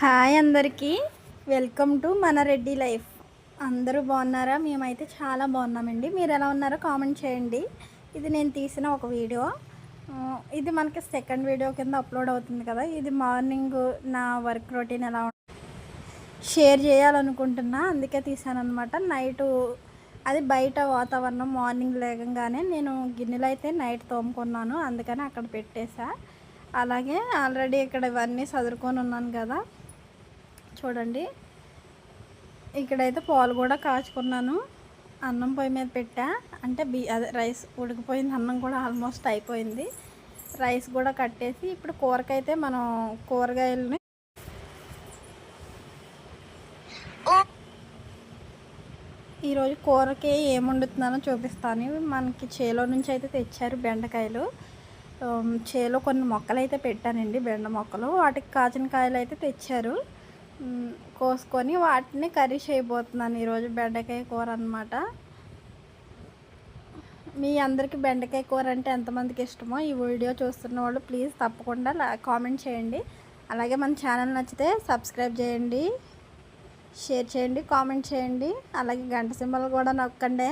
Hi అందరికీ, welcome to మన Reddy life. అందరూ బాగున్నారా? మేమైతే చాలా బాగున్నామండి. మీరు ఎలా ఉన్నారో కామెంట్ చేయండి. ఇది నేను తీసిన ఒక వీడియో. ఇది మనకి సెకండ్ వీడియో కింద అప్లోడ్ అవుతుంది కదా. ఇది మార్నింగ్ నా వర్క్ రొటీన్ ఎలా షేర్ చేయాలనుకుంటున్నా, అందుకే తీసానమాట. నైటు అది బయట వాతావరణం మార్నింగ్ లేకంగానే నేను గిన్నెలు అయితే నైట్ తోముకున్నాను, అందుకని అక్కడ పెట్టేశా. అలాగే ఆల్రెడీ ఇక్కడ ఇవన్నీ చదువుకొని ఉన్నాను కదా. చూడండి, ఇక్కడైతే పాలు కూడా కాచుకున్నాను. అన్నం పొయ్యి మీద పెట్టా, అంటే అదే రైస్ ఉడికిపోయింది. అన్నం కూడా ఆల్మోస్ట్ అయిపోయింది. రైస్ కూడా కట్టేసి ఇప్పుడు కూరకైతే మనం కూరగాయలని ఈరోజు కూరకి ఏం వండుతున్నానో చూపిస్తాను. మనకి చేలో నుంచి అయితే తెచ్చారు బెండకాయలు. చేలో కొన్ని మొక్కలు అయితే పెట్టానండి, బెండ మొక్కలు. వాటికి కాచిన కాయలు అయితే తెచ్చారు. కోసుకొని వాటిని కర్రీ చేయబోతున్నాను ఈరోజు. బెండకాయ కూర అన్నమాట. మీ అందరికీ బెండకాయ కూర అంటే ఎంతమందికి ఇష్టమో ఈ వీడియో చూస్తున్న వాళ్ళు ప్లీజ్ తప్పకుండా కామెంట్ చేయండి. అలాగే మన ఛానల్ నచ్చితే సబ్స్క్రైబ్ చేయండి, షేర్ చేయండి, కామెంట్ చేయండి. అలాగే గంట సింబల్ కూడా నొక్కండి.